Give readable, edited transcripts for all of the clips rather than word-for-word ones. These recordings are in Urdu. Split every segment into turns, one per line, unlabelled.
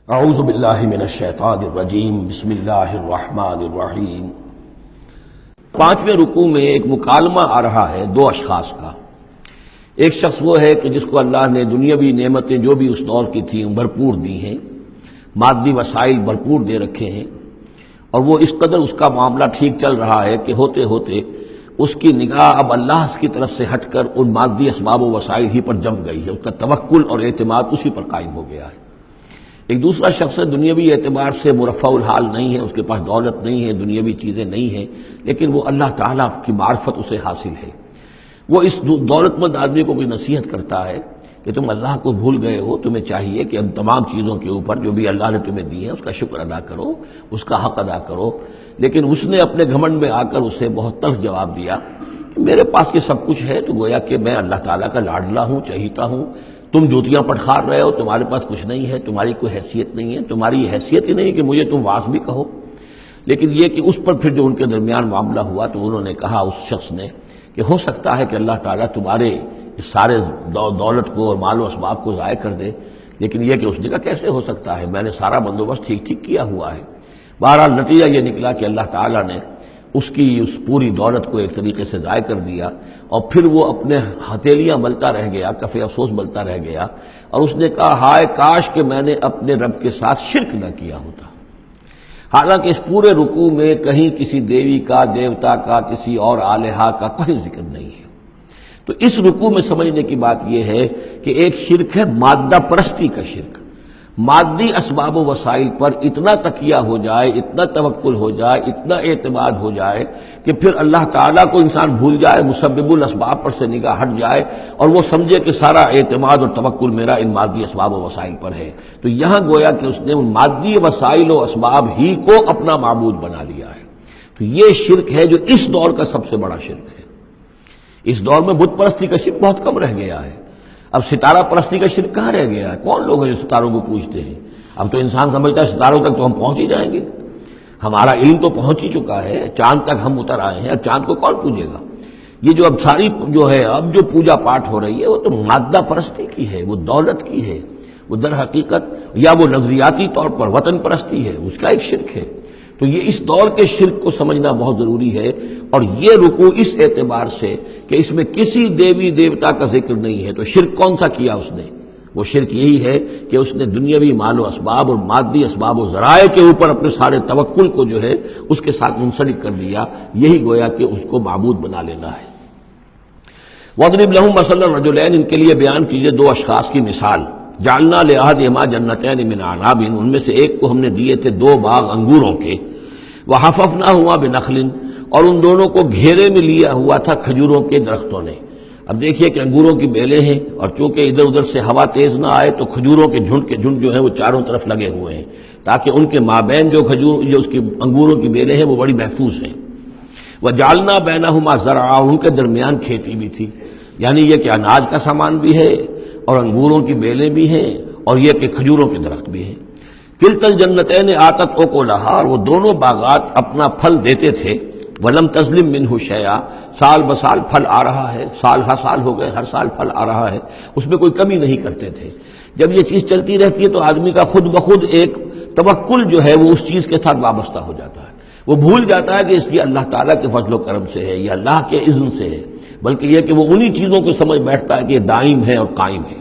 اعوذ باللہ من الشیطان الرجیم بسم اللہ الرحمن الرحیم۔ پانچویں رکوع میں ایک مکالمہ آ رہا ہے دو اشخاص کا۔ ایک شخص وہ ہے کہ جس کو اللہ نے دنیاوی نعمتیں جو بھی اس دور کی تھیں بھرپور دی ہیں، مادی وسائل بھرپور دے رکھے ہیں، اور وہ اس قدر اس کا معاملہ ٹھیک چل رہا ہے کہ ہوتے ہوتے اس کی نگاہ اب اللہ کی طرف سے ہٹ کر ان مادی اسباب و وسائل ہی پر جم گئی ہے، اس کا توکل اور اعتماد اسی پر قائم ہو گیا ہے۔ ایک دوسرا شخص ہے دنیاوی اعتبار سے مرفع الحال نہیں ہے، اس کے پاس دولت نہیں ہے، دنیاوی چیزیں نہیں ہیں، لیکن وہ اللہ تعالیٰ کی معرفت اسے حاصل ہے۔ وہ اس دولت مند آدمی کو کوئی نصیحت کرتا ہے کہ تم اللہ کو بھول گئے ہو، تمہیں چاہیے کہ ان تمام چیزوں کے اوپر جو بھی اللہ نے تمہیں دی ہے اس کا شکر ادا کرو، اس کا حق ادا کرو۔ لیکن اس نے اپنے گھمنڈ میں آ کر اسے بہت تلخ جواب دیا کہ میرے پاس یہ سب کچھ ہے تو گویا کہ میں اللہ تعالیٰ کا لاڈلا ہوں، چہیتا ہوں، تم جوتیاں پٹخار رہے ہو، تمہارے پاس کچھ نہیں ہے، تمہاری کوئی حیثیت نہیں ہے، تمہاری حیثیت ہی نہیں کہ مجھے تم واعظ بھی کہو۔ لیکن یہ کہ اس پر پھر جو ان کے درمیان معاملہ ہوا تو انہوں نے کہا اس شخص نے کہ ہو سکتا ہے کہ اللہ تعالیٰ تمہارے اس سارے دولت کو اور مال و اسباب کو ضائع کر دے، لیکن یہ کہ اس نے کہا کیسے ہو سکتا ہے، میں نے سارا بندوبست ٹھیک کیا ہوا ہے۔ بہرحال نتیجہ یہ نکلا کہ اللہ تعالیٰ نے اس کی اس پوری دولت کو ایک طریقے سے ضائع کر دیا، اور پھر وہ اپنے ہتھیلیاں ملتا رہ گیا، کف افسوس ملتا رہ گیا، اور اس نے کہا ہائے کاش کہ میں نے اپنے رب کے ساتھ شرک نہ کیا ہوتا۔ حالانکہ اس پورے رکوع میں کہیں کسی دیوی کا، دیوتا کا، کسی اور الہہ کا کوئی ذکر نہیں ہے۔ تو اس رکوع میں سمجھنے کی بات یہ ہے کہ ایک شرک ہے مادہ پرستی کا شرک، مادی اسباب و وسائل پر اتنا تکیہ ہو جائے، اتنا توکل ہو جائے، اتنا اعتماد ہو جائے کہ پھر اللہ تعالیٰ کو انسان بھول جائے، مسبب الاسباب پر سے نگاہ ہٹ جائے، اور وہ سمجھے کہ سارا اعتماد اور توکل میرا ان مادی اسباب و وسائل پر ہے۔ تو یہاں گویا کہ اس نے ان مادی وسائل و اسباب ہی کو اپنا معبود بنا لیا ہے۔ تو یہ شرک ہے جو اس دور کا سب سے بڑا شرک ہے۔ اس دور میں بت پرستی کا شرک بہت کم رہ گیا ہے، اب ستارہ پرستی کا شرک کہاں رہ گیا ہے؟ کون لوگ ہیں جو ستاروں کو پوجتے ہیں؟ اب تو انسان سمجھتا ہے ستاروں تک تو ہم پہنچ ہی جائیں گے، ہمارا علم تو پہنچ ہی چکا ہے، چاند تک ہم اتر آئے ہیں، اب چاند کو کون پوجے گا؟ یہ جو اب ساری جو ہے اب جو پوجا پاٹ ہو رہی ہے وہ تو مادہ پرستی کی ہے، وہ دولت کی ہے، وہ در حقیقت یا وہ نظریاتی طور پر وطن پرستی ہے، اس کا ایک شرک ہے۔ تو یہ اس دور کے شرک کو سمجھنا بہت ضروری ہے، اور یہ رکوع اس اعتبار سے کہ اس میں کسی دیوی دیوتا کا ذکر نہیں ہے۔ تو شرک کون سا کیا اس نے؟ وہ شرک یہی ہے کہ اس نے دنیاوی مال و اسباب اور مادی اسباب و ذرائع کے اوپر اپنے سارے توکل کو جو ہے اس کے ساتھ منسلک کر دیا، یہی گویا کہ اس کو معبود بنا لینا ہے۔ وَاضْرِبْ لَهُم مَثَلَ الرَّجُلَيْنِ، ان کے لیے بیان کیجئے دو اشخاص کی مثال۔ جعلنا لأحدهما جنتین من اعناب، ان میں سے ایک کو ہم نے دیے تھے دو باغ انگوروں کے، وحففناہما بنخل، اور ان دونوں کو گھیرے میں لیا ہوا تھا کھجوروں کے درختوں نے۔ اب دیکھیے کہ انگوروں کی بیلیں ہیں، اور چونکہ ادھر ادھر سے ہوا تیز نہ آئے تو کھجوروں کے جھنڈ جو ہیں وہ چاروں طرف لگے ہوئے ہیں، تاکہ ان کے مابین جو اس کی انگوروں کی بیلیں ہیں وہ بڑی محفوظ ہیں۔ وجعلنا بینہما زرعا، ان کے درمیان کھیتی بھی تھی، یعنی یہ کہ اناج کا سامان بھی ہے اور انگوروں کی بیلیں بھی ہیں، اور یہ کہ کھجوروں کے درخت بھی ہیں۔ کلتا الجنتین آتت اکلہا، اور وہ دونوں باغات اپنا پھل دیتے تھے، ولم تظلم منہ شیئا، سال بسال پھل آ رہا ہے، سال ہر سال ہو گئے، ہر سال پھل آ رہا ہے، اس میں کوئی کمی نہیں کرتے تھے۔ جب یہ چیز چلتی رہتی ہے تو آدمی کا خود بخود ایک توکل جو ہے وہ اس چیز کے ساتھ وابستہ ہو جاتا ہے، وہ بھول جاتا ہے کہ اس کی اللہ تعالیٰ کے فضل و کرم سے ہے یا اللہ کے اذن سے ہے، بلکہ یہ کہ وہ انہی چیزوں کو سمجھ بیٹھتا ہے کہ یہ دائم ہے اور قائم ہے۔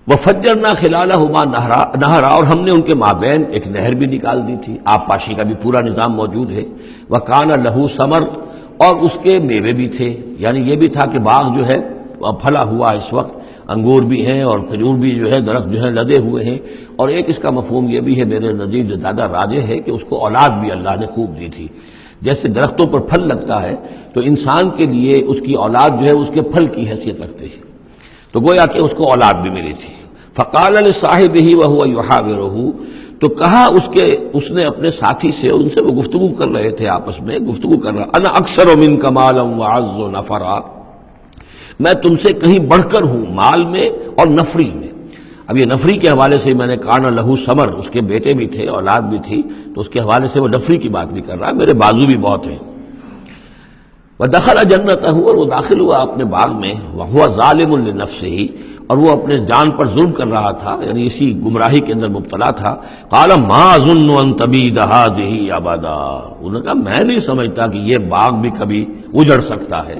وَفَجَّرْنَا خِلَالَهُمَا نَهْرًا، اور ہم نے ان کے مابین ایک نہر بھی نکال دی تھی، آب پاشی کا بھی پورا نظام موجود ہے۔ وَكَانَ لَهُ ثَمَرٌ، اور اس کے میوے بھی تھے، یعنی یہ بھی تھا کہ باغ جو ہے پھلا ہوا اس وقت، انگور بھی ہیں اور کھجور بھی جو ہے درخت جو ہے لدے ہوئے ہیں۔ اور ایک اس کا مفہوم یہ بھی ہے میرے نزدیک جو زیادہ راجح ہے کہ اس کو اولاد بھی اللہ نے خوب دی تھی۔ جیسے درختوں پر پھل لگتا ہے تو انسان کے لیے اس کی اولاد جو ہے اس کے پھل کی حیثیت رکھتے ہیں، تو گویا کہ اس کو اولاد بھی ملی تھی۔ فقال لصاحبہ وہو یحاورہ، تو کہا اس نے اپنے ساتھی سے، ان سے وہ گفتگو کر رہے تھے، آپس میں گفتگو کر رہا، انا اکثر منک مالا واعز نفرا، میں تم سے کہیں بڑھ کر ہوں مال میں اور نفری میں۔ اب یہ نفری کے حوالے سے میں نے کان لہو ثمر، اس کے بیٹے بھی تھے، اولاد بھی تھی، تو اس کے حوالے سے وہ نفری کی بات بھی کر رہا ہے، میرے بازو بھی بہت ہیں۔ وَدَخَلَ جَنَّتَهُ، اور وہ داخل ہوا اپنے باغ میں، وَهُوَ ظَالِمٌ لِنَفْسِهِ، اور وہ اپنے جان پر ظلم کر رہا تھا، یعنی اسی گمراہی کے اندر مبتلا تھا. قال ما اظن ان تبید هذه ابدا، انہوں نے کہا میں نہیں سمجھتا کہ یہ باغ بھی کبھی اجڑ سکتا ہے.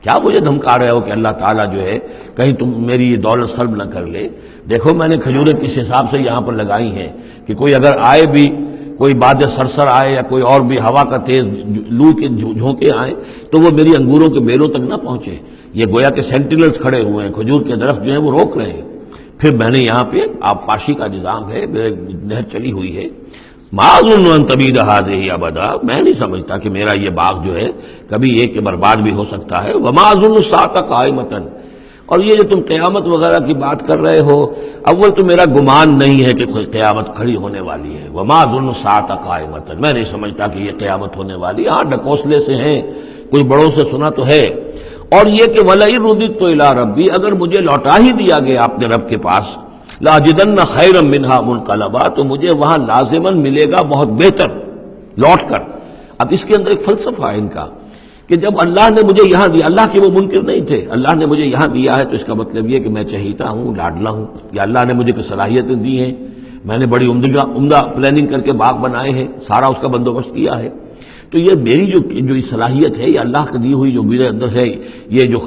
کیا مجھے دھمکا رہے ہو کہ اللہ تعالیٰ جو ہے کہیں تم میری یہ دولت سلب نہ کر لے؟ دیکھو میں نے کھجوریں کس حساب سے یہاں پر لگائی ہیں کہ کوئی اگر آئے بھی، کوئی باد سرسر آئے یا کوئی اور بھی ہوا کا تیز لو کے جھونکے آئیں تو وہ میری انگوروں کے بیلوں تک نہ پہنچے. یہ گویا کہ سینٹینلز کھڑے ہوئے ہیں، کھجور کے درخت جو ہیں وہ روک رہے ہیں. پھر میں نے یہاں پہ آب پاشی کا نظام ہے، نہر چلی ہوئی ہے. ما اظن ان تبید هذه ابدا، میں نہیں سمجھتا کہ میرا یہ باغ جو ہے کبھی ایک کے برباد بھی ہو سکتا ہے. وما اظن الساعة قائمة، اور یہ جو تم قیامت وغیرہ کی بات کر رہے ہو، اول تو میرا گمان نہیں ہے کہ کوئی قیامت کھڑی ہونے والی ہے. وما اظن الساعة قائمة، میں نہیں سمجھتا کہ یہ قیامت ہونے والی. ہاں ڈکوسلے سے ہیں، کچھ بڑوں سے سنا تو ہے. اور یہ کہ وَلَئِن رُدِدتُّ إِلَىٰ رَبِّي، اگر مجھے لوٹا ہی دیا گیا اپنے رب کے پاس، لَأَجِدَنَّ خَيْرًا مِّنْهَا مُنْقَلَبًا، تو مجھے وہاں لازماً ملے گا بہت بہتر لوٹ کر. اب اس کے اندر ایک فلسفہ ہے ان کا کہ جب اللہ نے مجھے یہاں دیا، اللہ کے وہ منکر نہیں تھے، اللہ نے مجھے یہاں دیا ہے تو اس کا مطلب یہ کہ میں چہیتا ہوں، لاڈلا ہوں، یا اللہ نے مجھے کچھ صلاحیتیں دی ہیں، میں نے بڑی عمدہ پلاننگ کر کے باغ بنائے ہیں، سارا اس کا بندوبست کیا ہے. تو یہ میری جو صلاحیت ہے، یہ اللہ کی دی ہوئی جو میرے اندر ہے، یہ جو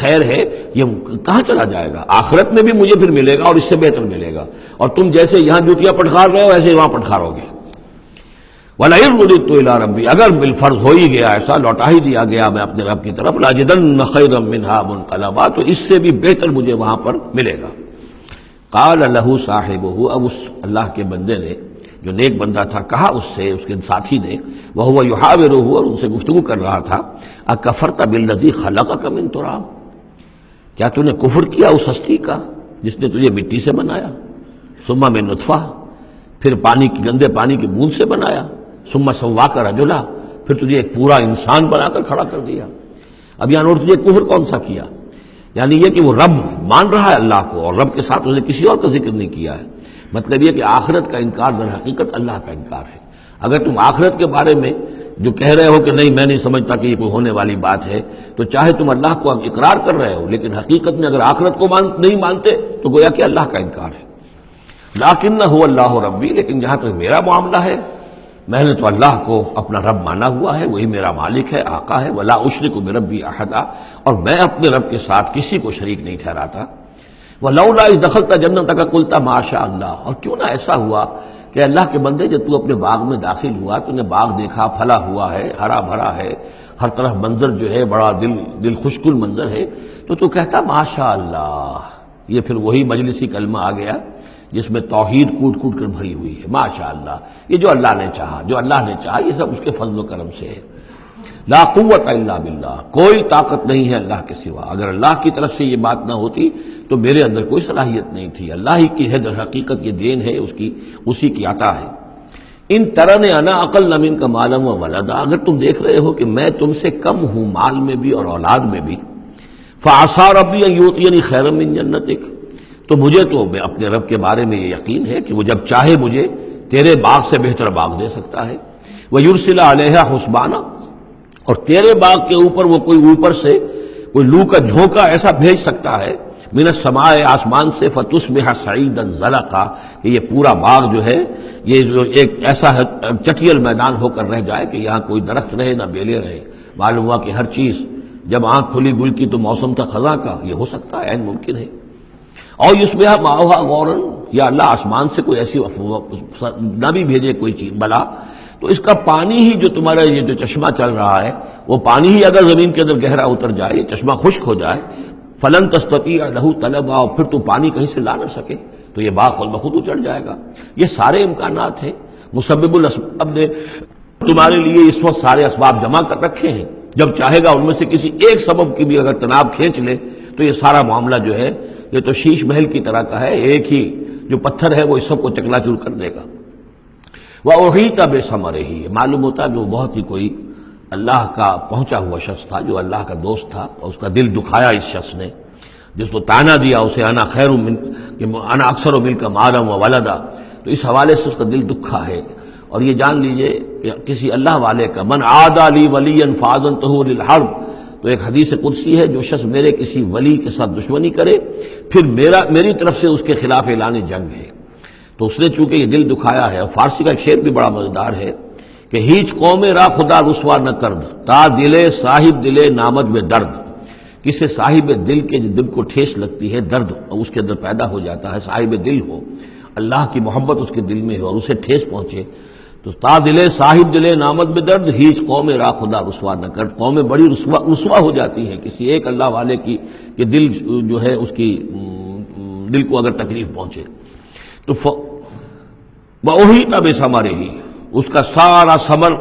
خیر ہے، یہ کہاں چلا جائے گا؟ آخرت میں بھی مجھے پھر ملے گا اور اس سے بہتر ملے گا. اور تم جیسے یہاں جوتیاں پٹخار رہے ہو ایسے وہاں پٹخارو گے. وَلَئِن رُدِدتُّ إِلَىٰ رَبِّي، اگر بالفرض ہو ہی گیا ایسا، لوٹا ہی دیا گیا میں اپنے رب کی طرف، لَأَجِدَنَّ خَيْرًا مِّنْهَا مُنْقَلَبًا، تو اس سے بھی بہتر مجھے وہاں پر ملے گا. قال له صاحبه، اب اس اللہ کے بندے نے جو نیک بندہ تھا کہا اس سے، اس کے ساتھی نے، وَهُوَ يُحَاوِرُهُ، اور ان سے گفتگو کر رہا تھا، أَكَفَرْتَ بِالَّذِي خَلَقَكَ مِن تُرَابٍ، کیا تو نے کفر کیا اس ہستی کا جس نے تجھے مٹی سے بنایا، ثم من نطفہ، پھر پانی کی گندے پانی کی بوند سے بنایا، ثم سواک رجلا، پھر تجھے ایک پورا انسان بنا کر کھڑا کر دیا. اب یہاں نوٹ تجھے کفر کون سا کیا؟ یعنی یہ کہ وہ رب مان رہا ہے اللہ کو اور رب کے ساتھ اس نے کسی اور کا ذکر نہیں کیا ہے. مطلب یہ کہ آخرت کا انکار در حقیقت اللہ کا انکار ہے. اگر تم آخرت کے بارے میں جو کہہ رہے ہو کہ نہیں میں نہیں سمجھتا کہ یہ کوئی ہونے والی بات ہے، تو چاہے تم اللہ کو اقرار کر رہے ہو لیکن حقیقت میں اگر آخرت کو نہیں مانتے تو گویا کہ اللہ کا انکار ہے. لیکن هو اللہ ربی، لیکن جہاں تک میرا معاملہ ہے میں نے تو اللہ کو اپنا رب مانا ہوا ہے، وہی میرا مالک ہے، آقا ہے. ولا اشرک بربی احدا، اور میں اپنے رب کے ساتھ کسی کو شریک نہیں ٹھہراتا. ولولا اذ دخلت جنتک قلت ما شاء اللہ، اور کیوں نہ ایسا ہوا کہ اللہ کے بندے جب تو اپنے باغ میں داخل ہوا تو نے باغ دیکھا، پھلا ہوا ہے، ہرا بھرا ہے، ہر طرف منظر جو ہے بڑا دل خوشگل منظر ہے، تو کہتا ماشاء اللہ. یہ پھر وہی مجلسی کلمہ آ گیا جس میں توحید کوٹ کوٹ کر بھری ہوئی ہے. ماشاء اللہ، یہ جو اللہ نے چاہا، جو اللہ نے چاہا، یہ سب اس کے فضل و کرم سے ہے. لا قوت الا باللہ، کوئی طاقت نہیں ہے اللہ کے سوا. اگر اللہ کی طرف سے یہ بات نہ ہوتی تو میرے اندر کوئی صلاحیت نہیں تھی. اللہ ہی کی ہے در حقیقت، یہ دین ہے اسی کی عطا ہے. ان ترن انا اقل منک مالا و ولدا، اگر تم دیکھ رہے ہو کہ میں تم سے کم ہوں مال میں بھی اور اولاد میں بھی، فعسى ربی ان یؤتینی خیرا من جنتک، تو مجھے تو اپنے رب کے بارے میں یہ یقین ہے کہ وہ جب چاہے مجھے تیرے باغ سے بہتر باغ دے سکتا ہے. وَيُرْسِلَ عَلَيْهَا حُسْبَانًا، اور تیرے باغ کے اوپر وہ کوئی اوپر سے کوئی لو کا جھونکا ایسا بھیج سکتا ہے، من السماء، آسمان سے، فَتُصْبِحَ صَعِيدًا زَلَقًا، کہ یہ پورا باغ جو ہے یہ جو ایک ایسا چٹیل میدان ہو کر رہ جائے کہ یہاں کوئی درخت رہے نہ بیلے رہے. معلوم ہوا کہ ہر چیز جب آنکھ کھلی گل کی تو موسم تھا خزاں کا، یہ ہو سکتا ہے، عین ممکن ہے. اور یصبح ماؤہا غورن، یا اللہ آسمان سے کوئی ایسی نہ بھی بھیجے کوئی چیز بلا، تو اس کا پانی ہی جو تمہارا یہ جو چشمہ چل رہا ہے وہ پانی ہی اگر زمین کے اندر گہرا اتر جائے، یہ چشمہ خشک ہو جائے، فلن تستطیع لہ طلبا، اور پھر تو پانی کہیں سے لا نہ سکے تو یہ باغ خود بخود اجڑ جائے گا. یہ سارے امکانات ہیں. مسبب الاسباب نے تمہارے لیے اس وقت سارے اسباب جمع کر رکھے ہیں، جب چاہے گا ان میں سے کسی ایک سبب کی بھی اگر تناب کھینچ لے تو یہ سارا معاملہ جو ہے یہ تو شیش محل کی طرح کا ہے، ایک ہی جو پتھر ہے وہ اس سب کو چکنا چور کر دے گا. وَأُحِيطَ بِثَمَرِهِ، معلوم ہوتا جو بہت ہی کوئی اللہ کا پہنچا ہوا شخص تھا، جو اللہ کا دوست تھا، اور اس کا دل دکھایا اس شخص نے، جس کو تانا دیا اسے انا خیر من کہ انا اکثر منک مالا و ولدا، تو اس حوالے سے اس کا دل دکھا ہے. اور یہ جان لیجئے کہ کسی اللہ والے کا من عادى لي وليا فاذنته للحرب، تو ایک حدیث قدسی ہے، جو شخص میرے کسی ولی کے ساتھ دشمنی کرے پھر میری طرف سے اس کے خلاف اعلان جنگ ہے، تو اس نے چونکہ یہ دل دکھایا ہے۔ اور فارسی کا ایک شعر بھی بڑا مزیدار ہے کہ ہیچ قوم را خدا رسوا نہ کرد، تا دلے صاحب دلے نامد میں درد۔ کسی صاحب دل کے دل کو ٹھیس لگتی ہے، درد اس کے اندر پیدا ہو جاتا ہے، صاحب دل ہو، اللہ کی محبت اس کے دل میں ہو اور اسے ٹھیس پہنچے، تو تا دلے صاحب دلے نامد میں درد، ہیچ قوم را خدا رسوا نہ کر۔ قومیں بڑی رسوا ہو جاتی ہیں کسی ایک اللہ والے کی کہ دل جو ہے اس کی دل کو اگر تکلیف پہنچے تو وہی تب ثمرہ ہی، اس کا سارا ثمر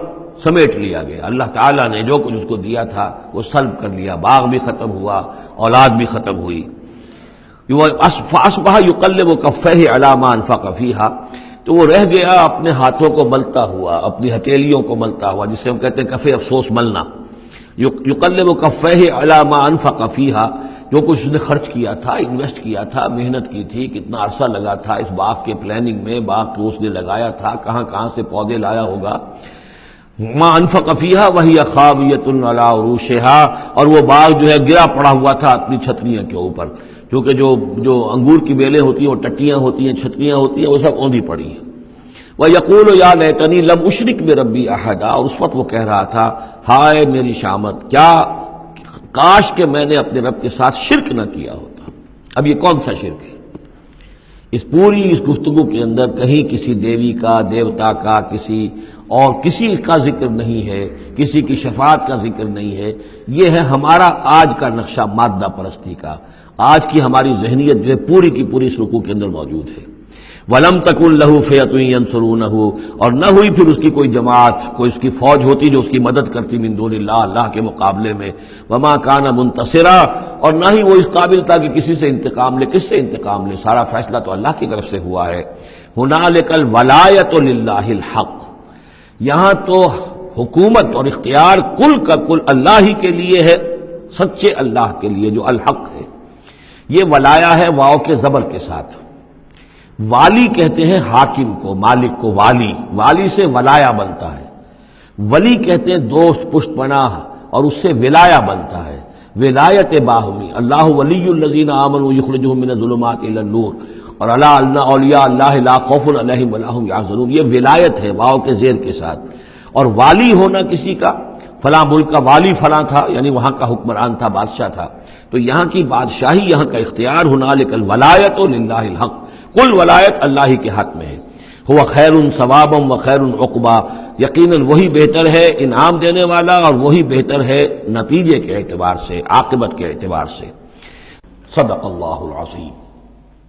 سمیٹ لیا گیا۔ اللہ تعالیٰ نے جو کچھ اس کو دیا تھا وہ سلب کر لیا، باغ بھی ختم ہوا، اولاد بھی ختم ہوئی۔ فَأَصْبَحَ يُقَلِّبُ كَفَّيْهِ عَلَىٰ مَا أَنفَقَ فِيهَا، تو وہ رہ گیا اپنے ہاتھوں کو ملتا ہوا، اپنی ہتھیلیوں کو ملتا ہوا، جسے ہم کہتے ہیں کفِ افسوس ملنا۔ يُقَلِّبُ كَفَّيْهِ عَلَىٰ مَا أَنفَقَ فِيهَا، جو کچھ اس نے خرچ کیا تھا، انویسٹ کیا تھا، محنت کی تھی، کتنا عرصہ لگا تھا اس باغ کے پلاننگ میں، باغ کو اس نے لگایا تھا، کہاں کہاں سے پودے لایا ہوگا۔ ما انفق فیہا وہی خاویۃ علی عروشہا، اور وہ باغ جو ہے گرا پڑا ہوا تھا اپنی چھتریاں کے اوپر، کیونکہ جو انگور کی بیلیں ہوتی ہیں وہ ٹٹیاں ہوتی ہیں، چھتریاں ہوتی ہیں، وہ سب اوندھی پڑی ہیں۔ وَيَقُولُ يَا لَيْتَنِي لَمْ أُشْرِكْ بِرَبِّي أَحَدًا، اور اس وقت وہ کہہ رہا تھا ہائے میری شامت، کیا کاش کہ میں نے اپنے رب کے ساتھ شرک نہ کیا ہوتا۔ اب یہ کون سا شرک ہے؟ اس پوری اس گفتگو کے اندر کہیں کسی دیوی کا، دیوتا کا، کسی کا ذکر نہیں ہے، کسی کی شفاعت کا ذکر نہیں ہے۔ یہ ہے ہمارا آج کا نقشہ مادہ پرستی کا، آج کی ہماری ذہنیت جو ہے پوری کی پوری اس رکوع کے اندر موجود ہے۔ وَلَمْ تَكُنْ لَهُ فِئَةٌ يَنْصُرُونَهُ، اور نہ ہوئی پھر اس کی کوئی جماعت، کوئی اس کی فوج ہوتی جو اس کی مدد کرتی من دون اللہ، اللہ کے مقابلے میں۔ وَمَا كَانَ مُنْتَصِرًا، اور نہ ہی وہ اس قابل تھا کہ کسی سے انتقام لے۔ کس سے انتقام لے؟ سارا فیصلہ تو اللہ کی طرف سے ہوا ہے۔ هُنَالِكَ الْوَلَایَةُ لِلَّهِ الْحَقِّ، یہاں تو حکومت اور اختیار کل کا کل اللہ ہی کے لیے ہے، سچے اللہ کے لیے جو الحق ہے۔ یہ ولایا ہے واو کے زبر کے ساتھ۔ والی کہتے ہیں حاکم کو، مالک کو والی، والی سے ولایا بنتا ہے۔ ولی کہتے ہیں دوست، پشت پناہ، اور اس سے ولایا بنتا ہے، ولایت باہمی۔ اللہ ولی الذین آمنوا یخرجہم من الظلمات الی النور، اور الا ان اولیاء اللہ لا خوف علیہم ولا هم یحزنون، یہ ولایت ہے واو کے زیر کے ساتھ۔ اور والی ہونا کسی کا، فلاں ملک کا والی فلاں تھا، یعنی وہاں کا حکمران تھا، بادشاہ تھا، تو یہاں کی بادشاہی، یہاں کا اختیار، هنالک الولایۃ للہ الحق، کل ولایت اللہ ہی کے حق میں ہے۔ هو خیر ثوابا و خیر عقبا، یقیناً وہی بہتر ہے انعام دینے والا، اور وہی بہتر ہے نتیجے کے اعتبار سے، عاقبت کے اعتبار سے۔ صدق اللہ العظیم۔